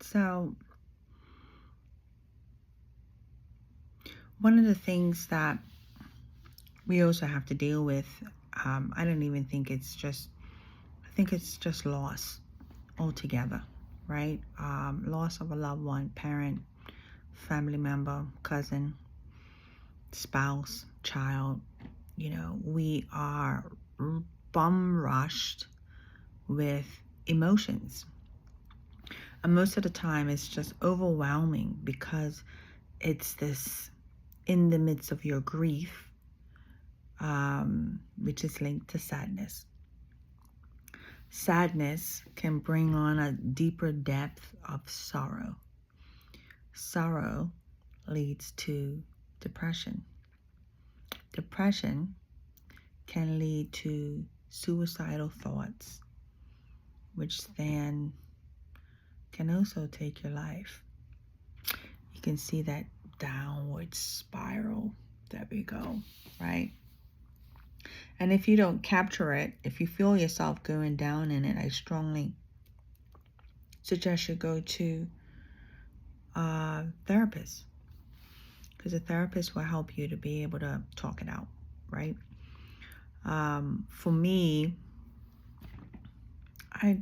So one of the things that we also have to deal with, I don't even think I think it's just loss altogether, right? Loss of a loved one, parent, family member, cousin, spouse, child. We are bum rushed with emotions. And most of the time it's just overwhelming because it's this in the midst of your grief, which is linked to sadness. Sadness can bring on a deeper depth of sorrow. Sorrow leads to depression. Depression can lead to suicidal thoughts, which then can also take your life. You can see that downward spiral that we go, right? And if you don't capture it, if you feel yourself going down in it, I strongly suggest you go to a therapist, because a therapist will help you to be able to talk it out, right? For me, I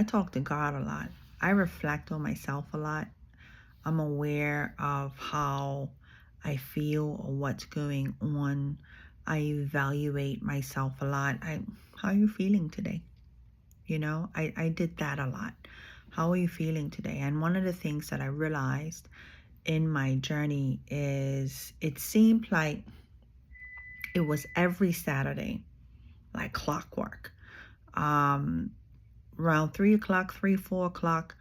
talk to God a lot. I reflect on myself a lot. I'm aware of how I feel or what's going on. I evaluate myself a lot. How are you feeling today? I did that a lot. How are you feeling today? And one of the things that I realized in my journey is it seemed like it was every Saturday, like clockwork. Around 3 o'clock, 4 o'clock,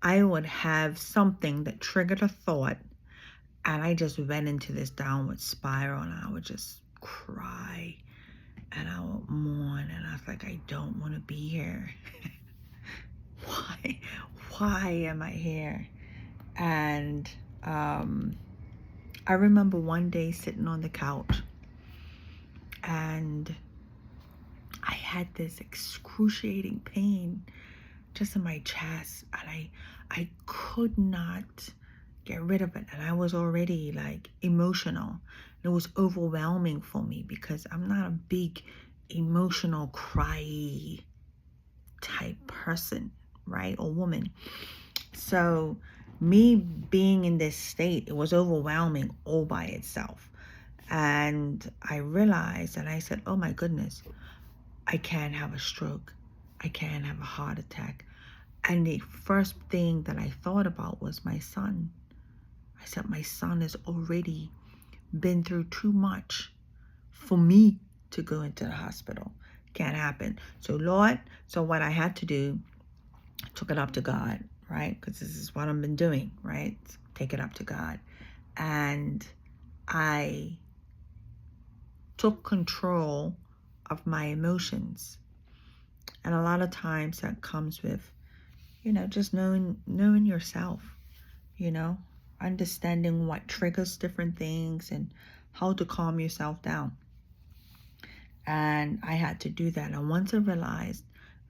I would have something that triggered a thought, and I just went into this downward spiral, and I would just cry, and I would mourn, and I was like, I don't want to be here. Why am I here? And I remember one day sitting on the couch, and I had this excruciating pain just in my chest, and I could not get rid of it, and I was already like emotional. It was overwhelming for me because I'm not a big emotional cry type person, right, or woman. So me being in this state, it was overwhelming all by itself. And I realized, and I said, oh my goodness, I can't have a stroke. I can't have a heart attack. And the first thing that I thought about was my son. I said, my son has already been through too much for me to go into the hospital. Can't happen. So Lord, so what I had to do, I took it up to God, right? Because this is what I've been doing, right? Take it up to God. And I took control of my emotions. And a lot of times that comes with, just knowing yourself, understanding what triggers different things and how to calm yourself down. And I had to do that. And once I realized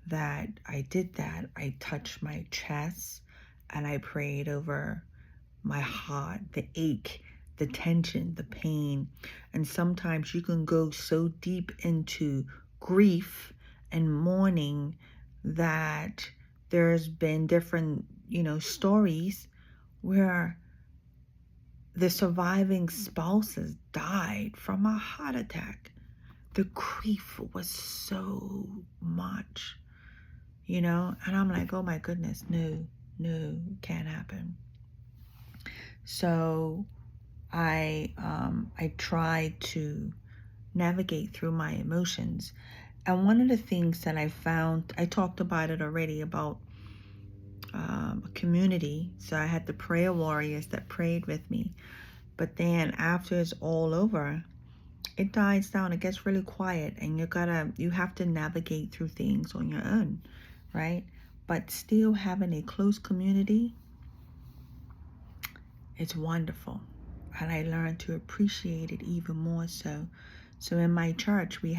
that I did that, I touched my chest and I prayed over my heart, the ache, the tension, the pain. And sometimes you can go so deep into grief and mourning that there's been different, stories where the surviving spouses died from a heart attack. The grief was so much, and I'm like, oh my goodness, no, can't happen. So I tried to navigate through my emotions. And one of the things that I found, I talked about it already, about a community. So I had the prayer warriors that prayed with me. But then after it's all over, it dies down. It gets really quiet, and you have to navigate through things on your own, right? But still having a close community, it's wonderful. And I learned to appreciate it even more so. So in my church, we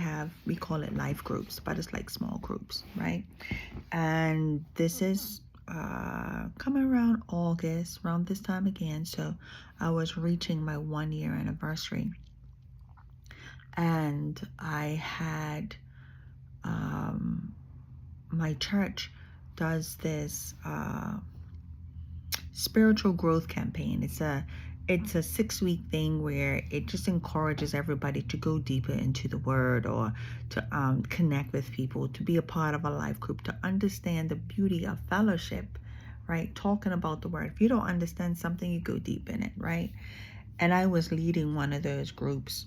call it life groups, but it's like small groups, right? And this is coming around August, around this time again. So I was reaching my 1 year anniversary. And I had, my church does this spiritual growth campaign. It's a 6-week thing where it just encourages everybody to go deeper into the word, or to connect with people, to be a part of a life group, to understand the beauty of fellowship, right? Talking about the word. If you don't understand something, you go deep in it, right? And I was leading one of those groups,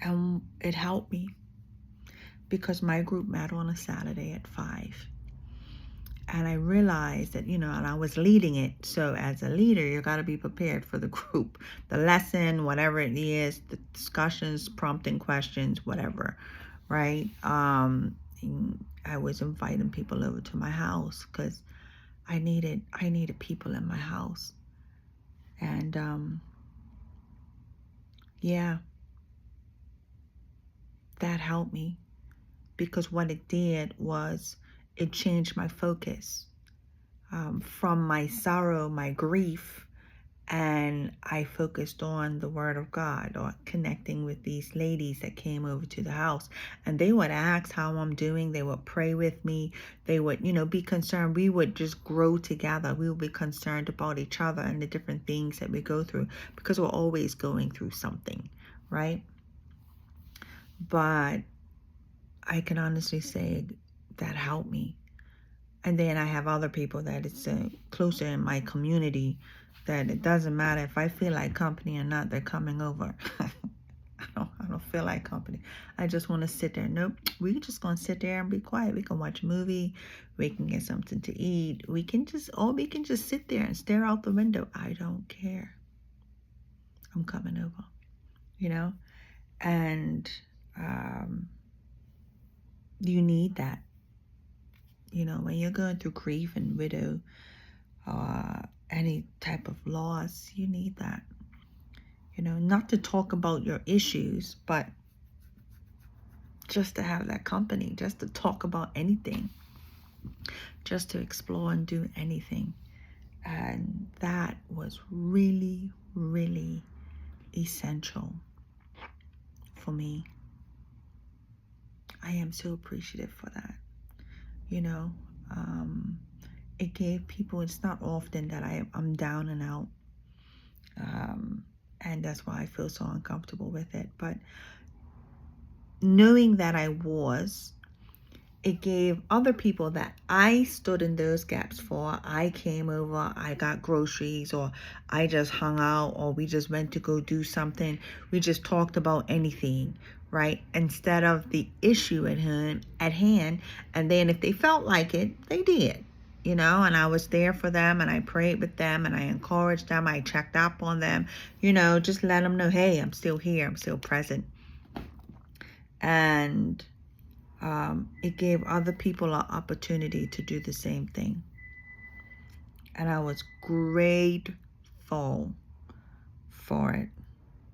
and it helped me because my group met on a Saturday at 5. And I realized that, and I was leading it. So as a leader, you got to be prepared for the group, the lesson, whatever it is, the discussions, prompting questions, whatever, right? I was inviting people over to my house because I needed people in my house. And yeah, that helped me, because what it did was it changed my focus from my sorrow, my grief, and I focused on the Word of God, or connecting with these ladies that came over to the house. And they would ask how I'm doing. They would pray with me. They would, be concerned. We would just grow together. We would be concerned about each other and the different things that we go through, because we're always going through something, right? But I can honestly say that helped me. And then I have other people that it's closer in my community, that it doesn't matter if I feel like company or not, they're coming over. I don't feel like company. I just want to sit there. Nope, we're just going to sit there and be quiet. We can watch a movie. We can get something to eat. We can just sit there and stare out the window. I don't care. I'm coming over, and you need that. When you're going through grief and widow, any type of loss, you need that. Not to talk about your issues, but just to have that company, just to talk about anything, just to explore and do anything. And that was really, really essential for me. I am so appreciative for that. It gave people, it's not often that I'm down and out. And that's why I feel so uncomfortable with it. But knowing that I was, it gave other people that I stood in those gaps for. I came over, I got groceries, or I just hung out, or we just went to go do something. We just talked about anything, right? Instead of the issue at hand. And then if they felt like it, they did. And I was there for them, and I prayed with them, and I encouraged them. I checked up on them, just let them know, hey, I'm still here. I'm still present. And it gave other people an opportunity to do the same thing. And I was grateful for it.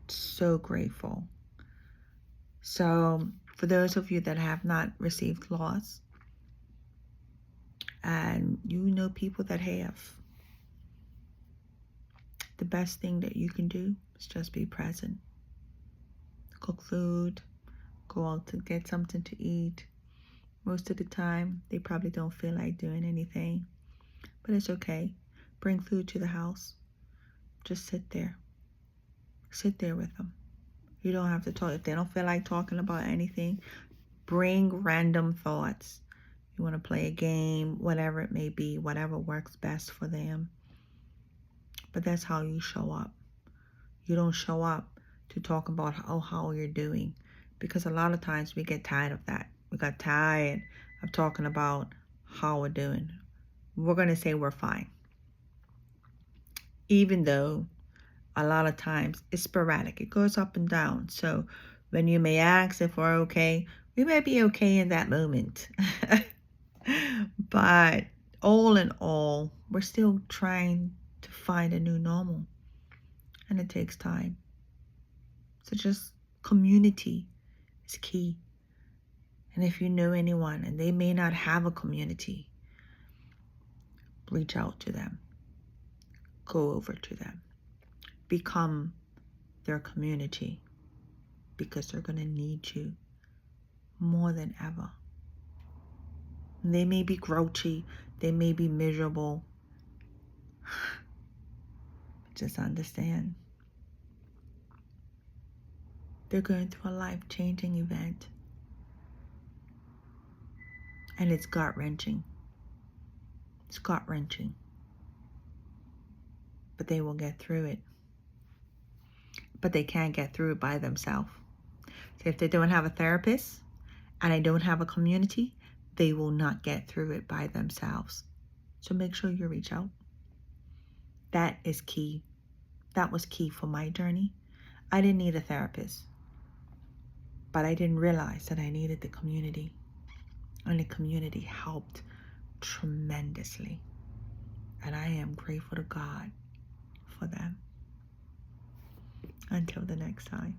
So grateful. So for those of you that have not received loss, and people that have, the best thing that you can do is just be present. Cook food, go out to get something to eat. Most of the time, they probably don't feel like doing anything, but it's okay. Bring food to the house. Just sit there. Sit there with them. You don't have to talk. If they don't feel like talking about anything, bring random thoughts. You want to play a game, whatever it may be, whatever works best for them. But that's how you show up. You don't show up to talk about how you're doing, because a lot of times we get tired of that. We got tired of talking about how we're doing. We're going to say we're fine, even though a lot of times it's sporadic. It goes up and down. So when you may ask if we're okay, we may be okay in that moment. But all in all, we're still trying to find a new normal, and it takes time. So just community is key. And if you know anyone and they may not have a community, reach out to them. Go over to them. Become their community, because they're going to need you more than ever. They may be grouchy. They may be miserable. Just understand. They're going through a life-changing event. And it's gut-wrenching. It's gut-wrenching. But they will get through it. But they can't get through it by themselves. So if they don't have a therapist and they don't have a community, they will not get through it by themselves. So make sure you reach out. That is key. That was key for my journey. I didn't need a therapist, but I didn't realize that I needed the community. And the community helped tremendously. And I am grateful to God for them. Until the next time.